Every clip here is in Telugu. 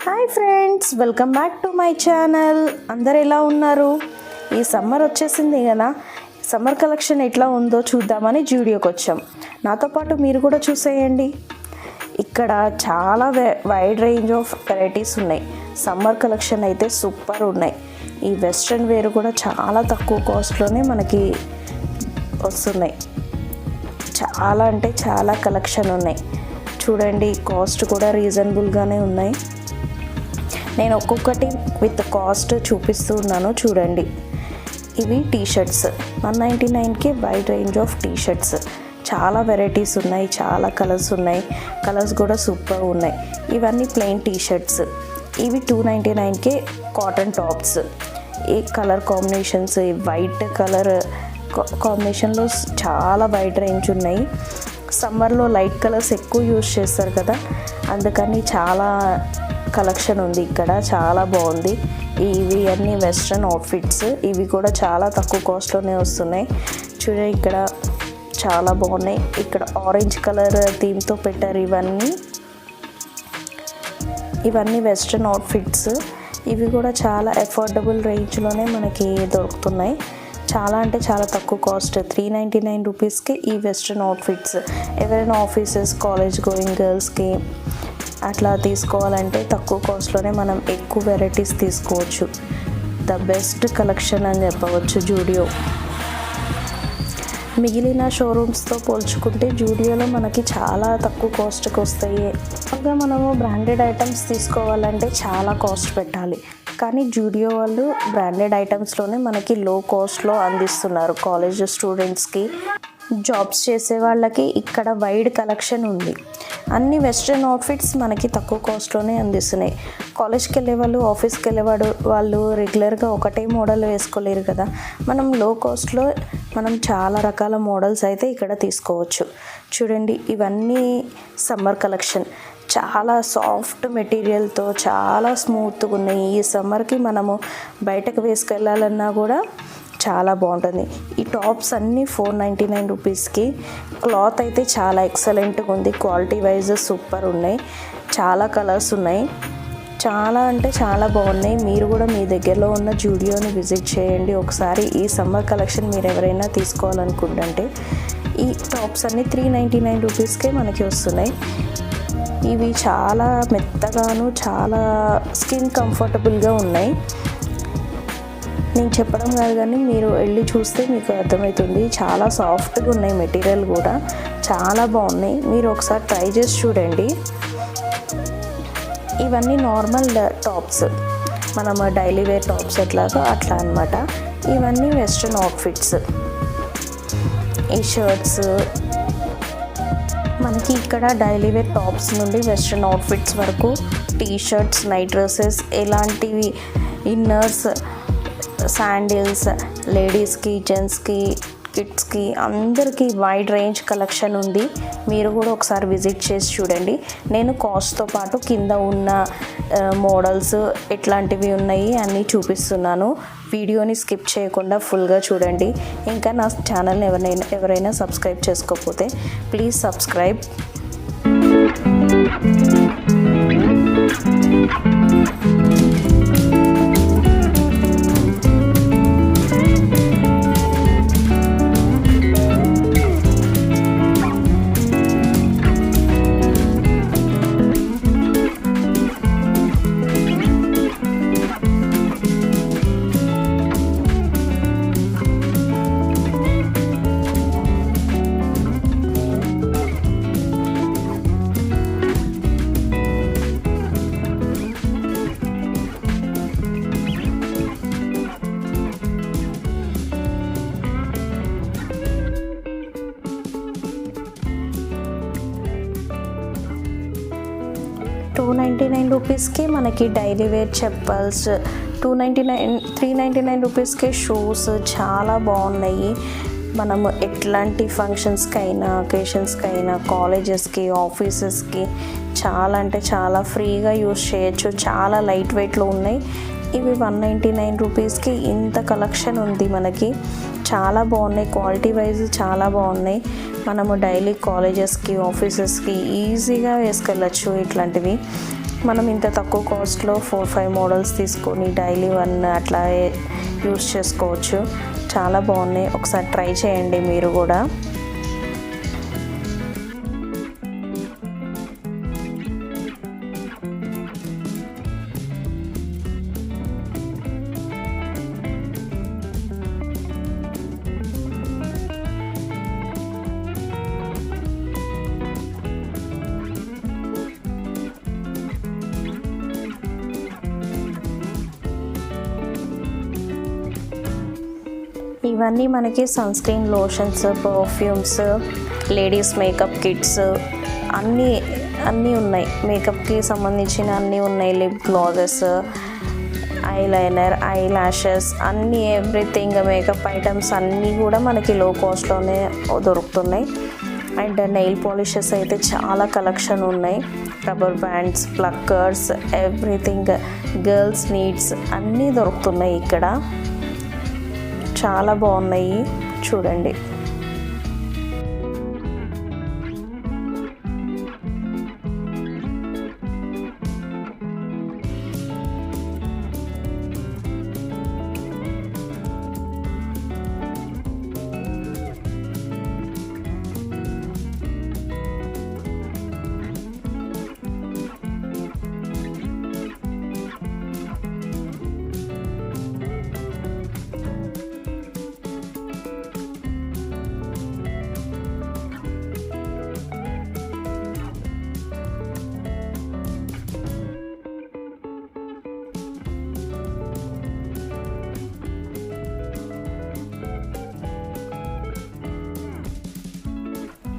Hi friends, welcome back to my channel. అందరు ఎలా ఉన్నారు? ఈ సమ్మర్ వచ్చేసింది కదా, సమ్మర్ కలెక్షన్ ఎట్లా ఉందో చూద్దామని వీడియోకి వచ్చాం. నాతో పాటు మీరు కూడా చూసేయండి. ఇక్కడ చాలా వైడ్ రేంజ్ ఆఫ్ వెరైటీస్ ఉన్నాయి. సమ్మర్ కలెక్షన్ అయితే సూపర్ ఉన్నాయి. ఈ వెస్ట్రన్ వేర్ కూడా చాలా తక్కువ కాస్ట్లోనే మనకి వస్తున్నాయి. చాలా అంటే చాలా కలెక్షన్ ఉన్నాయి. చూడండి, కాస్ట్ కూడా రీజనబుల్గానే ఉన్నాయి. నేను ఒక్కొక్కటి విత్ కాస్ట్ చూపిస్తూ ఉన్నాను, చూడండి. ఇవి టీషర్ట్స్ 199కి వైడ్ రేంజ్ ఆఫ్ టీషర్ట్స్. చాలా వెరైటీస్ ఉన్నాయి, చాలా కలర్స్ ఉన్నాయి. కలర్స్ కూడా సూపర్ ఉన్నాయి. ఇవన్నీ ప్లెయిన్ టీషర్ట్స్. ఇవి 299కే కాటన్ టాప్స్. ఈ కలర్ కాంబినేషన్స్, ఈ వైట్ కలర్ కాంబినేషన్లో చాలా వైడ్ రేంజ్ ఉన్నాయి. సమ్మర్లో లైట్ కలర్స్ ఎక్కువ యూజ్ చేస్తారు కదా, అందుకని చాలా కలెక్షన్ ఉంది ఇక్కడ. చాలా బాగుంది. ఇవి అన్నీ వెస్ట్రన్ అవుట్ఫిట్స్. ఇవి కూడా చాలా తక్కువ కాస్ట్లోనే వస్తున్నాయి. చూడండి, ఇక్కడ చాలా బాగున్నాయి. ఇక్కడ ఆరెంజ్ కలర్ థీమ్తో పెట్టారు. ఇవన్నీ వెస్ట్రన్ అవుట్ఫిట్స్. ఇవి కూడా చాలా అఫోర్డబుల్ రేంజ్లోనే మనకి దొరుకుతున్నాయి. చాలా అంటే చాలా తక్కువ కాస్ట్, 399 రూపీస్కి ఈ వెస్ట్రన్ అవుట్ఫిట్స్. ఎవరైనా ఆఫీసెస్, కాలేజ్ గోయింగ్ గర్ల్స్కి అట్లా తీసుకోవాలంటే తక్కువ కాస్ట్లోనే మనం ఎక్కువ వెరైటీస్ తీసుకోవచ్చు. ద బెస్ట్ కలెక్షన్ అని చెప్పవచ్చు జూడియో. మిగిలిన షోరూమ్స్తో పోల్చుకుంటే జూడియోలో మనకి చాలా తక్కువ కాస్ట్కి వస్తాయి. ఇంకా మనము బ్రాండెడ్ ఐటమ్స్ తీసుకోవాలంటే చాలా కాస్ట్ పెట్టాలి. కానీ జూడియో వాళ్ళు బ్రాండెడ్ ఐటమ్స్లోనే మనకి లో కాస్ట్లో అందిస్తున్నారు. కాలేజ్ స్టూడెంట్స్కి, జాబ్స్ చేసే వాళ్ళకి ఇక్కడ వైడ్ కలెక్షన్ ఉంది. అన్ని వెస్ట్రన్ అవుట్ఫిట్స్ మనకి తక్కువ కాస్ట్లోనే అందిస్తున్నాయి. కాలేజ్కి వెళ్ళే వాళ్ళు, ఆఫీస్కి వెళ్ళేవాడు వాళ్ళు రెగ్యులర్గా ఒకటే మోడల్ వేసుకోలేరు కదా. మనం లో కాస్ట్లో మనం చాలా రకాల మోడల్స్ అయితే ఇక్కడ తీసుకోవచ్చు. చూడండి, ఇవన్నీ సమ్మర్ కలెక్షన్. చాలా సాఫ్ట్ మెటీరియల్తో చాలా స్మూత్గా ఉన్నాయి. ఈ సమ్మర్కి మనము బయటకు వేసుకెళ్ళాలన్నా కూడా చాలా బాగుంటుంది. ఈ టాప్స్ అన్నీ 499 రూపీస్కి. క్లాత్ అయితే చాలా ఎక్సలెంట్గా ఉంది. క్వాలిటీ వైజ్ సూపర్ ఉన్నాయి. చాలా కలర్స్ ఉన్నాయి. చాలా అంటే చాలా బాగున్నాయి. మీరు కూడా మీ దగ్గరలో ఉన్న జూడియోని విజిట్ చేయండి ఒకసారి. ఈ సమ్మర్ కలెక్షన్ మీరు ఎవరైనా తీసుకోవాలనుకుంటుంటే ఈ టాప్స్ అన్నీ 399 రూపీస్కే మనకి వస్తున్నాయి. ఇవి చాలా మెత్తగాను, చాలా స్కిన్ కంఫర్టబుల్గా ఉన్నాయి. నేను చెప్పడం కాదు కానీ మీరు వెళ్ళి చూస్తే మీకు అర్థమవుతుంది. చాలా సాఫ్ట్గా ఉన్నాయి. మెటీరియల్ కూడా చాలా బాగున్నాయి. మీరు ఒకసారి ట్రై చేసి చూడండి. ఇవన్నీ నార్మల్ టాప్స్, మనం డైలీ వేర్ టాప్స్ ఎట్లాగో అట్లా అనమాట. ఇవన్నీ వెస్ట్రన్ అవుట్ఫిట్స్. ఈ షర్ట్స్ మనకి ఇక్కడ డైలీ వేర్ టాప్స్ నుండి వెస్ట్రన్ అవుట్ఫిట్స్ వరకు, టీ షర్ట్స్, నైట్ డ్రెస్సెస్, ఇలాంటివి, ఇన్నర్స్, శాండిల్స్, లేడీస్కి, జెంట్స్కి, కిడ్స్కి, అందరికీ వైడ్ రేంజ్ కలెక్షన్ ఉంది. మీరు కూడా ఒకసారి విజిట్ చేసి చూడండి. నేను కాస్ట్తో పాటు కింద ఉన్న మోడల్స్ ఎట్లాంటివి ఉన్నాయి అన్నీ చూపిస్తున్నాను. వీడియోని స్కిప్ చేయకుండా ఫుల్గా చూడండి. ఇంకా నా ఛానల్ని ఎవరైనా సబ్స్క్రైబ్ చేసుకోకపోతే ప్లీజ్ సబ్స్క్రైబ్. $299 రూపీస్కి మనకి డైలీ వేర్ చెప్పల్స్, 399 రూపీస్కి షూస్ చాలా బాగున్నాయి. మనము ఎట్లాంటి ఫంక్షన్స్కి అయినా, అకేషన్స్కి అయినా, కాలేజెస్కి, ఆఫీసెస్కి చాలా అంటే చాలా ఫ్రీగా యూస్ చేయొచ్చు. చాలా లైట్ వెయిట్లో ఉన్నాయి. ఇవి 199 రూపీస్కి ఇంత కలెక్షన్ ఉంది మనకి. చాలా బాగున్నాయి. క్వాలిటీ వైజ్ చాలా బాగున్నాయి. మనము డైలీ కాలేజెస్కి, ఆఫీసెస్కి ఈజీగా వేసుకెళ్ళచ్చు. ఇట్లాంటివి మనం ఇంత తక్కువ కాస్ట్లో 4-5 మోడల్స్ తీసుకొని డైలీ 1 అట్లా యూస్ చేసుకోవచ్చు. చాలా బాగున్నాయి, ఒకసారి ట్రై చేయండి మీరు కూడా. ఇవన్నీ మనకి sunscreen, lotions, perfumes, ladies makeup kits అన్నీ ఉన్నాయి. మేకప్కి సంబంధించిన అన్నీ ఉన్నాయి. Lip glosses, eyeliner, eye lashes అన్నీ, ఎవ్రీథింగ్ మేకప్ ఐటమ్స్ అన్నీ కూడా మనకి లో కాస్ట్లోనే దొరుకుతున్నాయి. అండ్ నెయిల్ పాలిషెస్ అయితే చాలా కలెక్షన్ ఉన్నాయి. Rubber bands, pluckers, everything girls needs అన్నీ దొరుకుతున్నాయి ఇక్కడ. చాలా బాగున్నాయి చూడండి.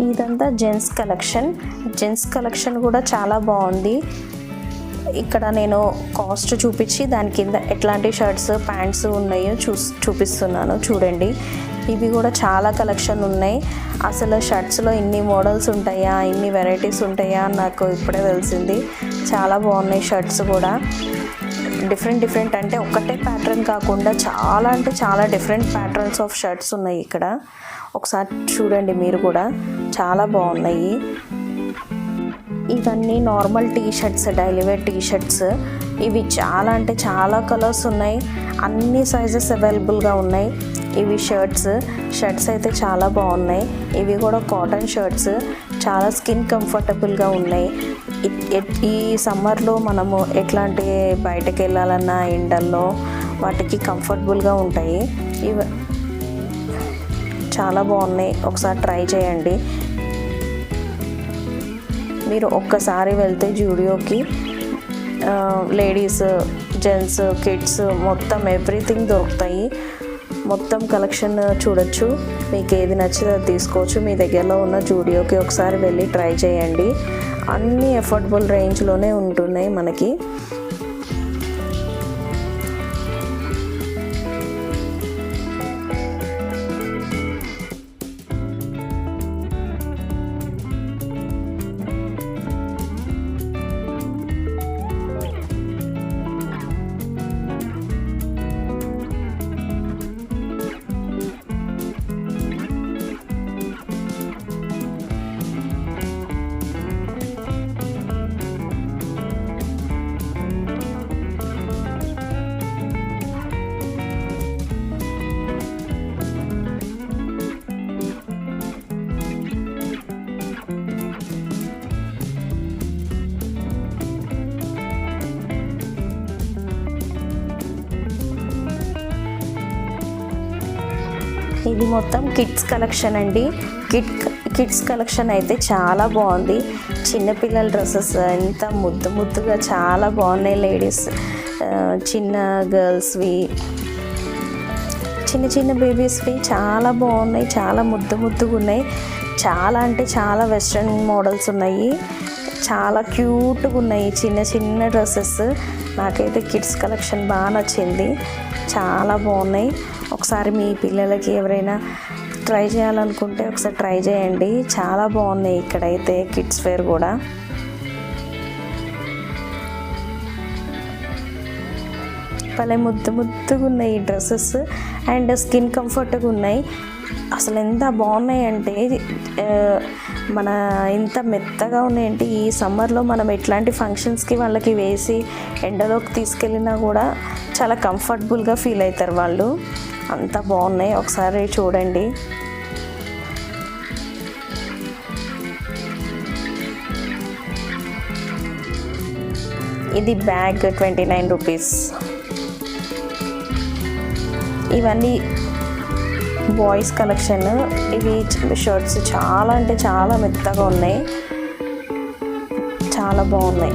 ఇదంతా జెంట్స్ కలెక్షన్ కూడా చాలా బాగుంది. ఇక్కడ నేను కాస్ట్ చూపించి దాని కింద ఎట్లాంటి షర్ట్స్, ప్యాంట్స్ ఉన్నాయో చూపిస్తున్నాను చూడండి. ఇవి కూడా చాలా కలెక్షన్ ఉన్నాయి. అసలు షర్ట్స్లో ఇన్ని మోడల్స్ ఉంటాయా, ఇన్ని వెరైటీస్ ఉంటాయా నాకు ఇప్పుడే తెలిసింది. చాలా బాగున్నాయి షర్ట్స్ కూడా. డిఫరెంట్ అంటే ఒకటే ప్యాటర్న్ కాకుండా చాలా డిఫరెంట్ ప్యాటర్న్స్ ఆఫ్ షర్ట్స్ ఉన్నాయి ఇక్కడ. ఒకసారి చూడండి మీరు కూడా, చాలా బాగున్నాయి. ఇవన్నీ normal t-shirts, daily wear t-shirts. ఇవి చాలా కలర్స్ ఉన్నాయి, అన్ని సైజెస్ అవైలబుల్గా ఉన్నాయి. ఇవి షర్ట్స్ అయితే చాలా బాగున్నాయి. ఇవి కూడా కాటన్ షర్ట్స్, చాలా స్కిన్ కంఫర్టబుల్గా ఉన్నాయి. ఈ సమ్మర్లో మనము ఎట్లాంటి బయటకు వెళ్ళాలన్నా ఎండల్లో వాటికి కంఫర్టబుల్గా ఉంటాయి. ఇవి చాలా బాగున్నాయి, ఒకసారి ట్రై చేయండి. మీరు ఒక్కసారి వెళ్తే జూడియోకి లేడీస్, జెంట్స్, కిడ్స్ మొత్తం ఎవ్రీథింగ్ దొరుకుతాయి. మొత్తం కలెక్షన్ చూడొచ్చు. మీకు ఏది నచ్చితే అది తీసుకోవచ్చు. మీ దగ్గరలో ఉన్న జూడియోకి ఒకసారి వెళ్ళి ట్రై చేయండి. అన్నీ అఫోర్డబుల్ రేంజ్లోనే ఉంటున్నాయి మనకి. ఇది మొత్తం కిడ్స్ కలెక్షన్ అండి. కిడ్స్ కలెక్షన్ అయితే చాలా బాగుంది. చిన్నపిల్లల డ్రెస్సెస్ ఎంత ముద్దుగా చాలా బాగున్నాయి. లేడీస్, చిన్న గర్ల్స్వి, చిన్న బేబీస్వి చాలా బాగున్నాయి. చాలా ముద్దుగా ఉన్నాయి. చాలా వెస్ట్రన్ మోడల్స్ ఉన్నాయి. చాలా క్యూట్గా ఉన్నాయి చిన్న డ్రెస్సెస్. నాకైతే కిడ్స్ కలెక్షన్ బాగా నచ్చింది. చాలా బాగున్నాయి. ఒకసారి మీ పిల్లలకి ఎవరైనా ట్రై చేయాలనుకుంటే ఒకసారి ట్రై చేయండి. చాలా బాగున్నాయి ఇక్కడైతే కిడ్స్ వేర్ కూడా. భలే ముద్దుగా ఉన్నాయి ఈ డ్రెస్సెస్. అండ్ స్కిన్ కంఫర్ట్గా ఉన్నాయి. అసలు ఎంత బాగున్నాయి అంటే మన ఇంత మెత్తగా ఉన్నాయంటే ఈ సమ్మర్లో మనం ఎట్లాంటి ఫంక్షన్స్కి వాళ్ళకి వేసి ఎండలోకి తీసుకెళ్ళినా కూడా చాలా కంఫర్టబుల్గా ఫీల్ అవుతారు వాళ్ళు. అంత బాగున్నాయి, ఒకసారి చూడండి. ఇది బ్యాగ్ 29 రూపీస్. ఇవన్నీ బాయ్స్ కలెక్షన్. ఇవి షర్ట్స్ చాలా అంటే చాలా మెత్తగా ఉన్నాయి, చాలా బాగున్నాయి.